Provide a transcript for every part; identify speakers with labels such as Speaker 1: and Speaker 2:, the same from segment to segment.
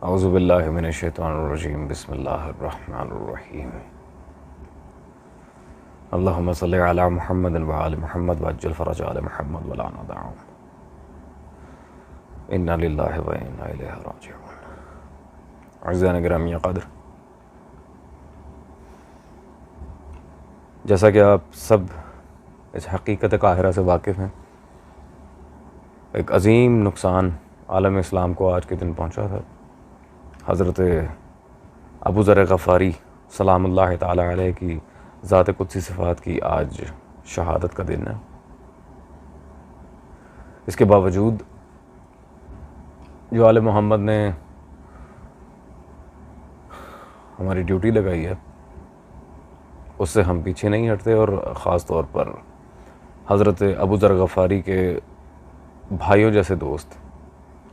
Speaker 1: औज़ु बिल्लाहि मिनश शैतानिर रजीम बिस्मिल्लाहिर रहमानिर रहीम अल्लाहुम्मा सल्लि अला मुहम्मद व आलि मुहम्मद वअज्जिल फ़रज आलि मुहम्मद वला नदअ इन्ना लिल्लाहि व इन्ना इलैहि राजिऊन। अज़ीज़ान गिरामी क़द्र, जैसा कि आप सब इस हकीकत काहिरा से वाकिफ़ हैं, एक अज़ीम नुकसान आलम इस्लाम को आज के दिन पहुँचा था। हज़रत अबू ज़र ग़फ़ारी सलामुल्लाहि तआला अलैह की ज़ात कुदसी सिफ़ात की आज शहादत का दिन है। इसके बावजूद जो आले मोहम्मद ने हमारी ड्यूटी लगाई है उससे हम पीछे नहीं हटते, और ख़ास तौर पर हज़रत अबू ज़र ग़फ़ारी के भाइयों जैसे दोस्त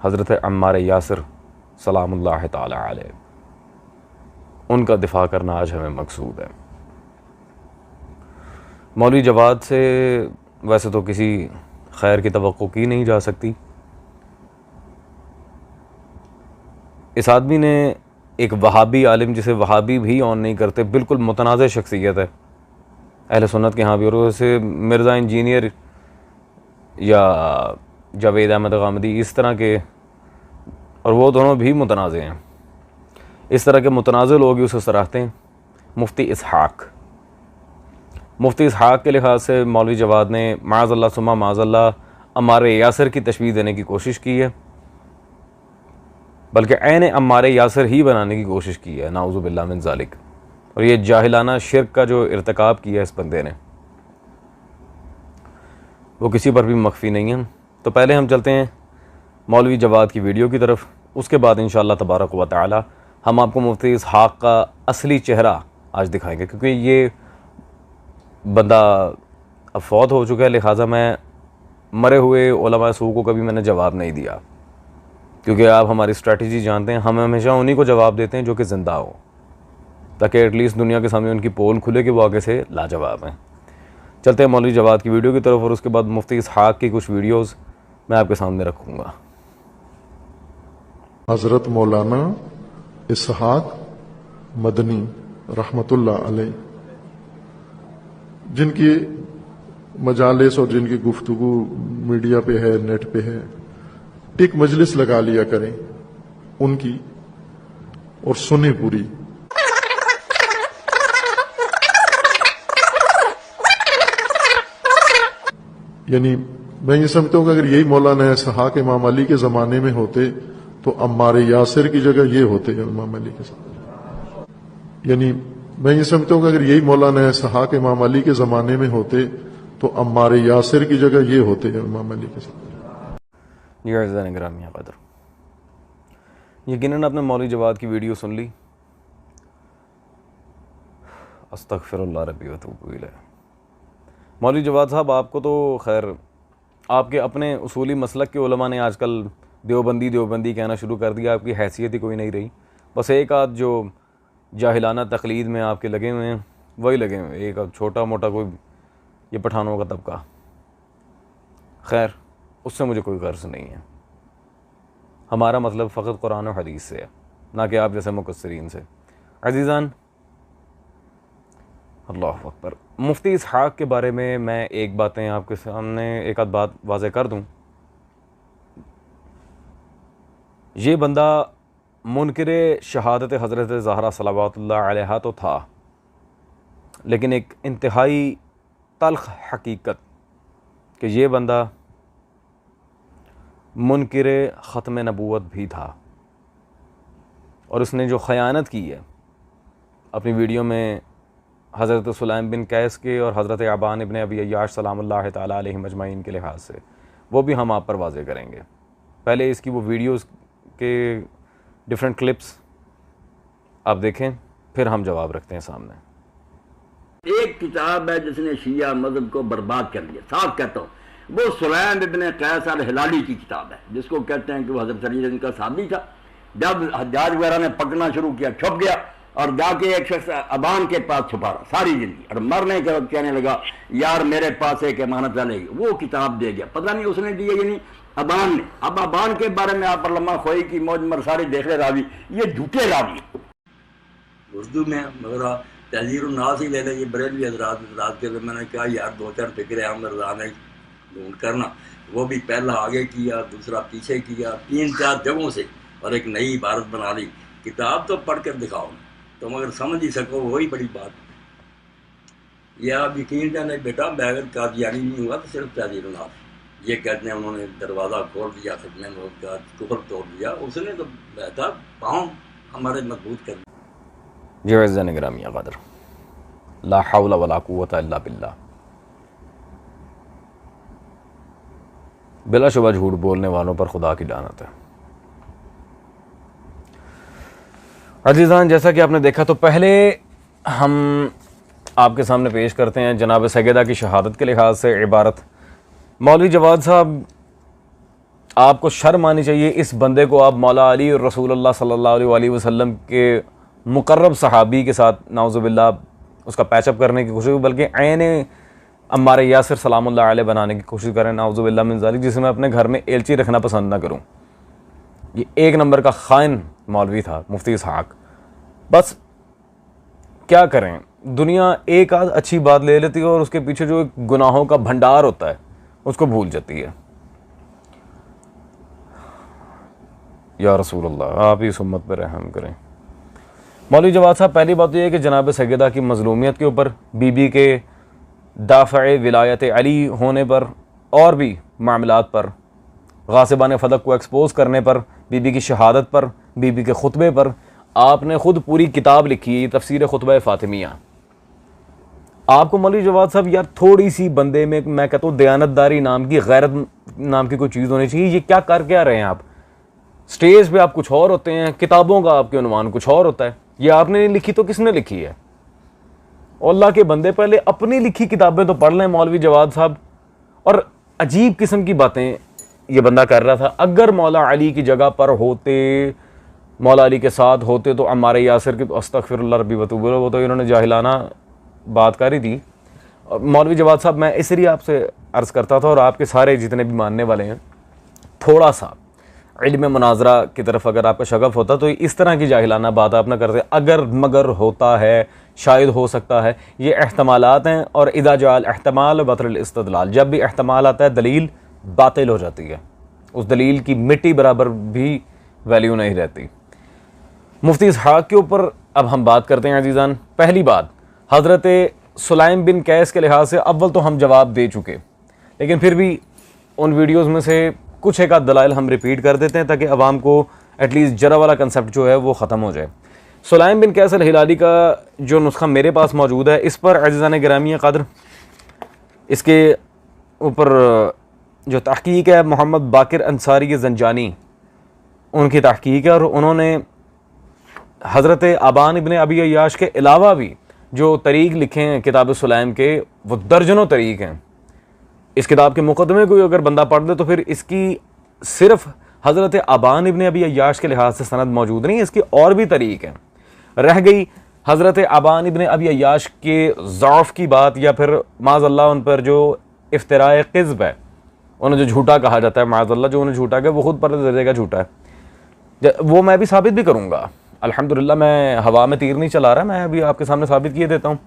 Speaker 1: हज़रत अम्मार यासिर सलामुल्लाहि तआला अलैह, उनका दिफ़ा करना आज हमें मकसूद है। मौलवी जवाद से वैसे तो किसी खैर की तवक्को की नहीं जा सकती। इस आदमी ने एक वहाबी आलिम, जिसे वहाबी भी ऑन नहीं करते, बिल्कुल मुतनाज़ शख्सियत है अहले सुन्नत के यहाँ भी, और वैसे मिर्ज़ा इंजीनियर या जावेद अहमद गामदी इस तरह के, और वो दोनों भी मुतनाज़ हैं। इस तरह के मुतनाज़ लोग ही उसे सराहते हैं। मुफ्ती इसहाक़ के लिहाज से मौलवी जवाद ने माज़अल्लाह सुम्मा माज़अल्लाह अम्मार यासिर की तशबीह देने की कोशिश की है, बल्कि ऐन अम्मार यासिर ही बनाने की कोशिश की है, नाउज़ु बिल्लाह मिन ज़ालिक। और ये जाहिलाना शिर्क का जो इर्तिकाब किया इस बंदे ने, वो किसी पर भी मख्फी नहीं है। तो पहले हम चलते हैं मौलवी जवाद की वीडियो की तरफ, उसके बाद इंशाअल्लाह तबारक व तआला हम आपको मुफ्ती इसहाक़ का असली चेहरा आज दिखाएंगे, क्योंकि ये बंदा अब फौत हो चुका है, लिहाजा मैं मरे हुए उलमा सू को कभी मैंने जवाब नहीं दिया, क्योंकि आप हमारी स्ट्रैटेजी जानते हैं, हम हमेशा उन्हीं को जवाब देते हैं जो कि ज़िंदा हो, ताकि एटलीस्ट दुनिया के सामने उनकी पोल खुले कि वो आगे से लाजवाब हैं। चलते हैं मौलवी जवाद की वीडियो की तरफ, और उसके बाद मुफ्ती इसहाक़ की कुछ वीडियोज़ मैं आपके सामने रखूँगा।
Speaker 2: हज़रत मौलाना इसहाक़ मदनी रहमतुल्लाह अलैह, जिनकी मजालिस और जिनकी गुफ्तगू मीडिया पे है, नेट पे है, एक मजलिस लगा लिया करें उनकी और सुने पूरी। यानी मैं ये समझता हूं कि अगर यही मौलाना इसहाक़ इमाम अली के ज़माने में होते तो अम्मार यासिर की जगह ये होते हैं इमाम अली के साथ। यानी मैं ये समझता हूं कि अगर यही मौलाना इसहाक़ इमाम अली के ज़माने में होते तो अम्मार यासिर की जगह ये होते हैं इमाम अली के साथ।
Speaker 1: यकीनन आपने मौलवी जवाद की वीडियो सुन ली। अस्तग़फिरुल्लाह रब्बी व अतूबु इलैह। मौलवी जवाद साहब, आपको तो खैर आपके अपने उसूली मसलक के उलमा ने आजकल देवबंदी कहना शुरू कर दिया, आपकी हैसियत ही कोई नहीं रही। बस एक आध जो जाहिलाना तकलीद में आपके लगे हुए हैं वही लगे हुए हैं, एक आध छोटा मोटा कोई ये पठानों का तबका। खैर, उससे मुझे कोई गर्ज नहीं है। हमारा मतलब फ़कत कुरान और हदीस से है, ना कि आप जैसे मुकस्सरीन से। अज़ीज़ान, अल्लाहु अकबर। मुफ्ती इसहाक़ के बारे में मैं एक बातें आपके सामने एक आध बात वाज़े कर दूँ। ये बंदा मुनकिरे शहादत हज़रत ज़हरा सलावतुल्लाह अलैहा तो था, लेकिन एक इंतहाई तल्ख़ हकीकत कि ये बंदा मुनकिरे ख़त्म नबूवत भी था, और उसने जो ख़यानत की है अपनी वीडियो में हज़रत सुलैम बिन कैस के और हज़रत अबान इब्न अबी अय्याश सलामुल्लाहि तआला अलैहिम अजमईन के लिहाज से, वो भी हम आप पर वाज़े करेंगे। पहले इसकी वो वीडियोज़ के डिफरेंट क्लिप्स आप देखें, फिर हम जवाब रखते हैं सामने।
Speaker 3: एक किताब है जिसने शिया मजहब को बर्बाद कर दिया, साफ कहता हूँ, वो सुलैम इब्न कैस अल हिलाली की किताब है, जिसको कहते हैं कि वो हज़रत अली का साथी था। जब हज्जाज वगैरह ने पकड़ना शुरू किया, छुप गया, और जाके एक शख्स अबान के पास छुपा रहा सारी जिंदगी, और मरने के वक्त कहने लगा यार मेरे पास एक अमानत रहेगी, वो किताब दे गया, पता नहीं उसने दी है यानी अबान ने। अब अबान के बारे में आप लम्मा खोई की मौज मर सारे देख रहे रावी, ये झूठे रावी उर्दू में मगर तहजीर नास ही ले लें, ये बरेलवी हजरात के मैंने कहा यार 2-4 फिक्र आम रजा ने ढूंढ करना, वो भी पहला आगे किया, दूसरा पीछे किया, 3-4 जगहों से, और एक नई इबारत बना ली। किताब तो पढ़ कर दिखाओ, तुम अगर समझ ही सको वही बड़ी बात। यह आप यकीन जाने बेटा, मैं अगर कादियानी नहीं हुआ तो सिर्फ तहजीर नास, ये कहते हैं उन्होंने दरवाज़ा खोल दिया, खिदमत का कुफर तोड़ दिया, उसने तो बेहतर पाँव हमारे मजबूत कर दिया।
Speaker 1: जी अज़ीज़ान गिरामी क़दर, ला हौला वला कुव्वता इल्ला बिल्लाह। बिलाशुबा झूठ बोलने वालों पर खुदा की लानत है। अज़ीज़ान, जैसा कि आपने देखा तो पहले हम आपके सामने पेश करते हैं जनाब सैयदा की शहादत के लिहाज से इबारत। मौलवी जवाद साहब, आपको शर्म आनी चाहिए, इस बंदे को आप मौला अली और रसूलुल्लाह सल्लल्लाहु अलैहि वसल्लम के मुकर्रब सहाबी के साथ नाउज़ुबिल्लाह उसका पैचअप करने की कोशिश, बल्कि ऐन अम्मार यासिर सलामुल्लाह अलैह बनाने की कोशिश करें, नाउज़ुबिल्लाह मिन ज़ालिक, जिसे मैं अपने घर में एलची रखना पसंद ना करूँ। ये एक नंबर का खाइन मौलवी था मुफ्ती इसहाक। बस क्या करें, दुनिया एक आध अच्छी बात ले लेती है और उसके पीछे जो गुनाहों का भंडार होता है उसको भूल जाती है। या रसूलल्लाह, आप ही इस उम्मत पर रहम करें। मौलवी जवाद साहब, पहली बात तो यह है कि जनाब सैयदा की मज़लूमियत के ऊपर, बीबी के दाफ़े विलायत अली होने पर और भी मामलात पर, गासिबान फ़दक को एक्सपोज करने पर, बीबी की शहादत पर, बीबी के खुतबे पर आपने ख़ुद पूरी किताब लिखी है, ये तफसीर खुतबा फ़ातिमिया। आपको मौलवी जवाद साहब यार थोड़ी सी बंदे में, मैं कहता हूँ दयानतदारी नाम की, गैरत नाम की कोई चीज़ होनी चाहिए। ये क्या कर क्या रहे हैं आप? स्टेज पे आप कुछ और होते हैं, किताबों का आपके उन्वान कुछ और होता है। ये आपने नहीं लिखी तो किसने लिखी है? अल्लाह के बंदे, पहले अपनी लिखी किताबें तो पढ़ लें मौलवी जवाद साहब। और अजीब किस्म की बातें ये बंदा कर रहा था। अगर मौला अली की जगह पर होते, मौला अली के साथ होते, तो अम्मार यासिर की तो अस्तगफिरुल्लाह रब्बी व तूबू इलैह, वो तो इन्होंने जाहिलाना बात करी थी। और मौलवी जवाद साहब, मैं इसलिए आपसे अर्ज़ करता था और आपके सारे जितने भी मानने वाले हैं, थोड़ा सा इल्म मुनाजरा की तरफ अगर आपका शगफ होता तो इस तरह की जाहिलाना बात आप ना करते। अगर मगर होता है, शायद हो सकता है, ये एहतमालात हैं। और इदा जाल एहतमाल बतल इस्तदलाल, जब भी एहतमाल आता है दलील बातिल हो जाती है, उस दलील की मिट्टी बराबर भी वैल्यू नहीं रहती। मुफ्ती इसहाक के ऊपर अब हम बात करते हैं अजीज़ान। पहली बात, हज़रत सुलाइम बिन कैस के लिहाज से अव्वल तो हम जवाब दे चुके, लेकिन फिर भी उन वीडियोज़ में से कुछ एक आध दलाइल हम रिपीट कर देते हैं ताकि अवाम को एटलीस्ट जरा वाला कंसेप्ट जो है वो ख़त्म हो जाए। सुलाइम बिन कैस अल-हिलाली का जो नुस्खा मेरे पास मौजूद है, इस पर अज़ीज़ान गिरामी क़द्र, इसके ऊपर जो तहक़ीक़ है मोहम्मद बाकिर अंसारी ज़ंजानी, उनकी तहक़ीक़ है। और उन्होंने हज़रत अबान इब्न अबी अय्याश के अलावा भी जो तरीक़ लिखे हैं किताब सुलाइम के, वो दर्जनों तरीक़ हैं। इस किताब के मुकदमे को अगर बंदा पढ़ दे तो फिर इसकी सिर्फ हज़रत अबान इब्न अबी अय्याश के लिहाज से सनद मौजूद नहीं, इसके और भी तरीक़ हैं। रह गई हज़रत अबान इब्न अबी अय्याश के ज़ौफ़ की बात, या फिर माज़अल्लाह उन पर जो इफ्तिराए क़िज़्ब है, उन्हें जो झूठा कहा जाता है, माज़अल्लाह जो उन्हें झूठा कहा वो खुद पर दर्जे का झूठा है, वो मैं भी साबित भी करूँगा। अल्हम्दुलिल्लाह, मैं हवा में तीर नहीं चला रहा, मैं अभी आपके सामने साबित किए देता हूँ।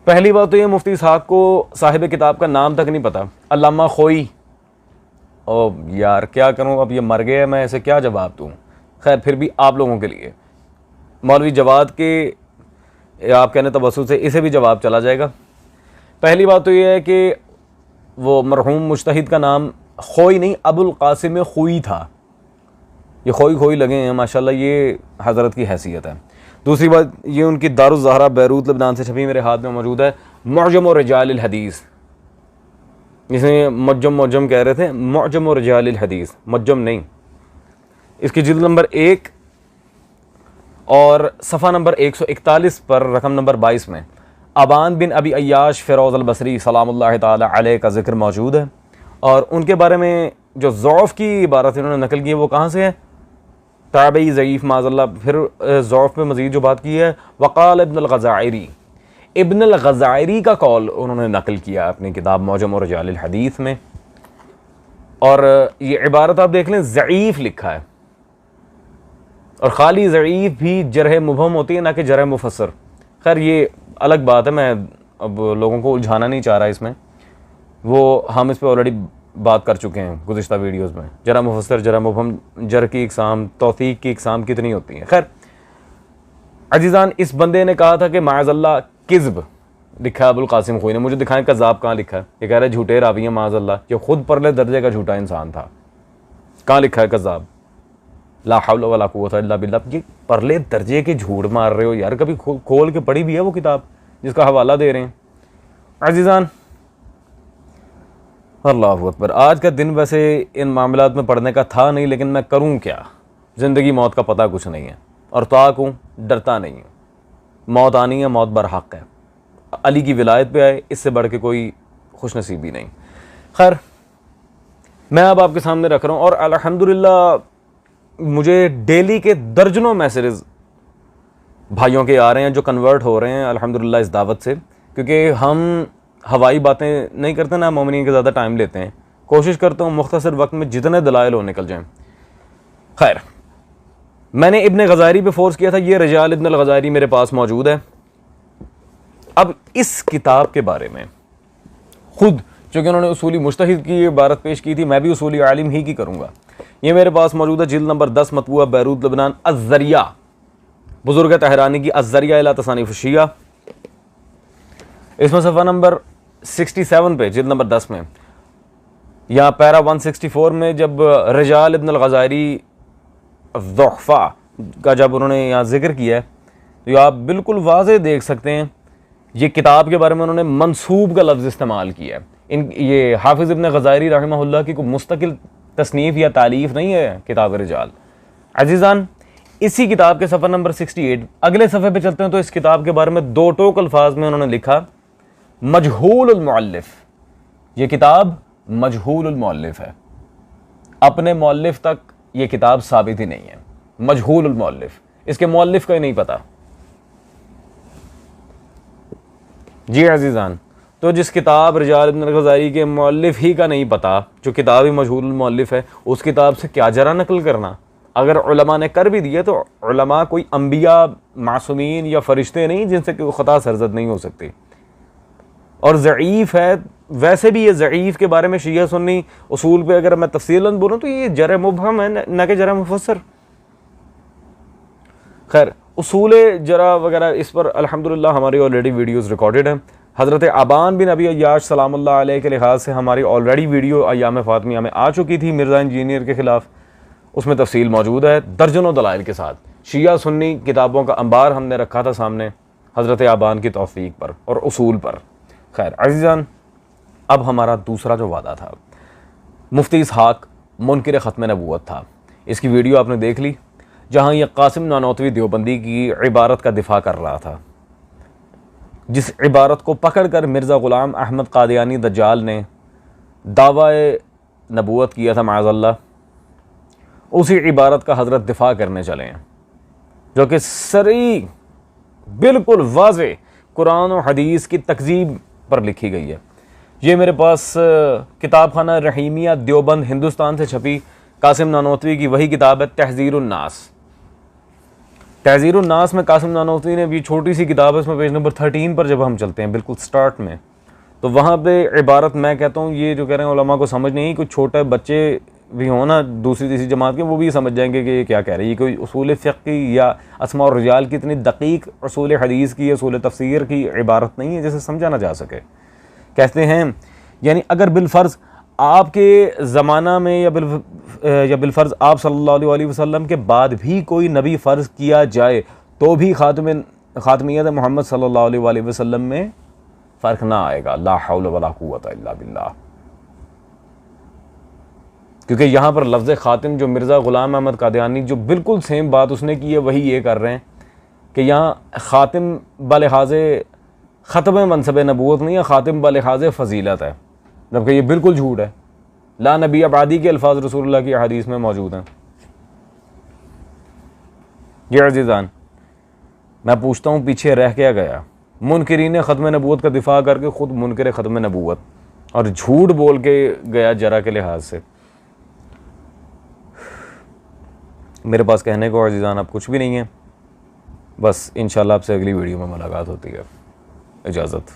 Speaker 1: पहली बात तो ये, मुफ्ती इसहाक को साहिब किताब का नाम तक नहीं पता, अल्लामा खोई। ओ यार क्या करूँ, अब ये मर गए, मैं ऐसे क्या जवाब दूँ। खैर, फिर भी आप लोगों के लिए मौलवी जवाद के आप कहने तवस्सुत से इसे भी जवाब चला जाएगा। पहली बात तो ये है कि वो मरहूम मुज्तहिद का नाम खोई नहीं, अबुल कासिम खोई था। ये खोई खोई लगे हैं माशाल्लाह, ये हज़रत की हैसियत है। दूसरी बात, ये उनकी दारुज़ ज़हरा बैरूत लबनान से छपी मेरे हाथ में मौजूद है, मुअज्जम व रिजाल हदीस, जिसे मुअज्जम कह रहे थे, मुअज्जम व रिजाल हदीस, मुअज्जम नहीं। इसकी जिल्द नंबर 1 और सफ़ा नंबर 141 पर रकम नंबर 22 में अबान बिन अबी अय्याश फ़िरोज़ अल-बसरी सलामुल्लाह ताला अलैह का जिक्र मौजूद है। और उनके बारे में जो ज़ौफ़ की इबारत इन्होंने नकल की है वो कहाँ से है? ताबई ज़ईफ़ माज़ल्ला। फिर ज़ौफ़ पे मज़ीद जो बात की है, वक़ाल इब्न अल-ग़ज़ाइरी, इब्न अल-ग़ज़ाइरी का कौल उन्होंने नकल किया अपनी किताब मौजम और रिजाल हदीस में। और ये इबारत आप देख लें, ज़ईफ़ लिखा है, और खाली ज़ईफ़ भी जरह मुबहम होती है, ना कि जरह मुफस्सर। खैर ये अलग बात है, मैं अब लोगों को उलझाना नहीं चाह रहा इसमें, वो हम इस पर ऑलरेडी बात कर चुके हैं गुज़िश्ता वीडियोज़ में। जरा मुफस्सर, जरा मुबहम, जर की इकसाम, तौसीक की इकसाम कितनी होती हैं। खैर अजीज़ान, इस बंदे ने कहा था कि माज़ल्ला किज़्ब लिखा है अबुल कासिम खोई ने। मुझे दिखाएं कज़ाब कहाँ लिखा है। ये कह रहा है झूठे रावी हैं माज़ल्ला, ये खुद परले दर्जे का झूठा इंसान था। कहाँ लिखा है कज़ाब? ला हौल वला कुव्वता इल्ला बिल्लाह। ये परले दर्जे के झूठ मार रहे हो यार। कभी खोल के पढ़ी भी है वो किताब जिसका हवाला दे रहे हैं? अजीज़ान, अल्लाहु अकबर। आज का दिन वैसे इन मामलात में पढ़ने का था नहीं, लेकिन मैं करूं क्या, ज़िंदगी मौत का पता कुछ नहीं है, और ताक हूँ, डरता नहीं हूँ। मौत आनी है, मौत बरहक है। अली की विलायत पे आए, इससे बढ़ के कोई खुशनसीबी नहीं। खैर मैं अब आपके सामने रख रहा हूँ, और अल्हम्दुलिल्लाह मुझे डेली के दर्जनों मैसेजेस भाइयों के आ रहे हैं जो कन्वर्ट हो रहे हैं अल्हम्दुलिल्लाह इस दावत से, क्योंकि हम हवाई बातें नहीं करते ना, मोमिनीन के ज़्यादा टाइम लेते हैं। कोशिश करता हूँ मुख्तसर वक्त में जितने दलाइल हो निकल जाएं। खैर मैंने इब्न ग़ज़ाइरी पे फोर्स किया था, ये रिजाल इब्न अल-ग़ज़ाइरी मेरे पास मौजूद है। अब इस किताब के बारे में खुद, चूँकि उन्होंने उसूली मुज्तहिद की इबारत पेश की थी, मैं भी उसूली आलिम ही की करूँगा। ये मेरे पास मौजूद है, जिल्द नंबर 10, मतबूआ बैरूत लबनान, अज़्ज़रिया, बुज़ुर्ग तहरानी की अज़्ज़रिया इला तसानीफ़ शिया। इसमें सफ़ा नंबर 67 पे, जिल्द नंबर 10 में, या पैरा 164 में, जब रिजाल इब्न अल-ग़ज़ाइरी ज़ुहफ़ा का जब उन्होंने यहाँ जिक्र किया है, तो आप बिल्कुल वाज़े देख सकते हैं ये किताब के बारे में उन्होंने मंसूब का लफ्ज़ इस्तेमाल किया है। ये हाफिज़ इब्न ग़ज़ाइरी रहमहुल्लाह की कोई मुस्तकिल तसनीफ़ या तालीफ़ नहीं है किताब रिजाल। अज़ीज़ान, इसी किताब के सफ़ा नंबर 68, अगले सफ़े पे चलते हैं, तो इस किताब के बारे में दो टोक अल्फाज में उन्होंने लिखा, मजहूलुल मुअल्लिफ। ये किताब मजहूलुल मुअल्लिफ है, अपने मुअल्लिफ तक ये किताब साबित ही नहीं है। मजहूलुल मुअल्लिफ, इसके मुअल्लिफ का ही नहीं पता। जी अज़ीज़ान, तो जिस किताब रिजाल इब्न अल-ग़ज़ाइरी के मुअल्लिफ ही का नहीं पता, जो किताब ही मजहूलुल मुअल्लिफ है, उस किताब से क्या जरा नकल करना। अगर उलमा ने कर भी दिए तो उलमा कोई अंबिया, मासूमीन या फरिश्ते नहीं जिनसे कोई ख़ता सरज़द नहीं हो सकती। और ज़ईफ़ है, वैसे भी ये ज़ईफ़ के बारे में शिया सुन्नी उसूल पे अगर मैं तफसीलन बोलूँ तो ये जर मुबहम है, न कि जर मुफस्सर। खैर उसूल जरा वगैरह इस पर अल्हम्दुलिल्लाह हमारी ऑलरेडी वीडियोज़ रिकॉर्डेड हैं। हज़रत अबान बिन अबी अय्याश सलामुल्लाह अलैह के लिहाज से हमारी ऑलरेडी वीडियो अय्याम फ़ातिमिया में आ चुकी थी मिर्ज़ा इंजीनियर के ख़िलाफ़। उसमें तफसील मौजूद है दर्जनों दलाइल के साथ। शिया सुन्नी किताबों का अंबार हमने रखा था सामने हज़रत अबान की तौफ़ीक पर और उसूल पर। खैर अज़ीज़ान, अब हमारा दूसरा जो वादा था, मुफ्ती इसहाक़ मुनकिर ख़त्म नबूवत था। इसकी वीडियो आपने देख ली, जहाँ ये कासिम नानोतवी देवबंदी की इबारत का दिफा कर रहा था, जिस इबारत को पकड़ कर मिर्ज़ा ग़ुलाम अहमद क़ादियानी दज्जाल ने दावाए नबूवत किया था माज़अल्लाह, उसी इबारत का हज़रत दिफा करने चले हैं, जो कि सरी बिल्कुल वाज़े कुरान और हदीस की तकज़ीब पर लिखी गई है। ये मेरे पास किताब खाना रहीमिया देवबंद हिंदुस्तान से छपी कासिम नानोतवी की वही किताब है, तहज़ीरुन नास। तहज़ीरुन नास में कासिम नानोतवी ने भी छोटी सी किताब है, इसमें पेज नंबर 13 पर जब हम चलते हैं बिल्कुल स्टार्ट में, तो वहाँ पे इबारत मैं कहता हूँ, ये जो कह रहे हैं उलमा को समझ नहीं, कुछ छोटे बच्चे भी हो ना दूसरी तीसरी जमात के, वो भी समझ जाएंगे कि ये क्या कह रहे हैं। ये कोई उसूल फ़िक़्ह की या अस्मा और रिजाल की इतनी दक़ीक़ उसूल हदीस की, उसूल तफ़सीर की इबारत नहीं है जिसे समझा ना जा सके। कहते हैं यानी अगर बिलफ़र्ज़ आपके ज़माना में या बिलफ़र्ज़ आप सल्लल्लाहु अलैहि वसल्लम के बाद भी कोई नबी फ़र्ज़ किया जाए तो भी ख़ातमियत मोहम्मद सल्लल्लाहु अलैहि वसल्लम में फ़र्क ना आएगा। ला हौल वला कुव्वता इल्ला बिल्लाह। क्योंकि यहाँ पर लफ्ज़ ख़ातिम जो मिर्ज़ा ग़ुलाम अहमद क़ादियानी जो बिल्कुल सेम बात उसने की है वही ये कर रहे हैं कि यहाँ ख़ातिम बलिहाज़ ख़त्म मनसब नबूवत नहीं है, ख़ातिम बलिहाज़ फ़जीलत है, जबकि ये बिल्कुल झूठ है। ला नबी अबादी के अल्फाज रसूलुल्लाह की हदीस में मौजूद हैं। जी अजीज़ान, मैं पूछता हूँ पीछे रह क्या गया? मुनकरीन ख़त्म नबूवत का दिफा करके ख़ुद मुनकर ख़त्म नबूवत और झूठ बोल के गया जरा के लिहाज से। मेरे पास कहने को अजीज़ान अब कुछ भी नहीं है। बस इंशाल्लाह आपसे अगली वीडियो में मुलाकात होती है। इजाज़त।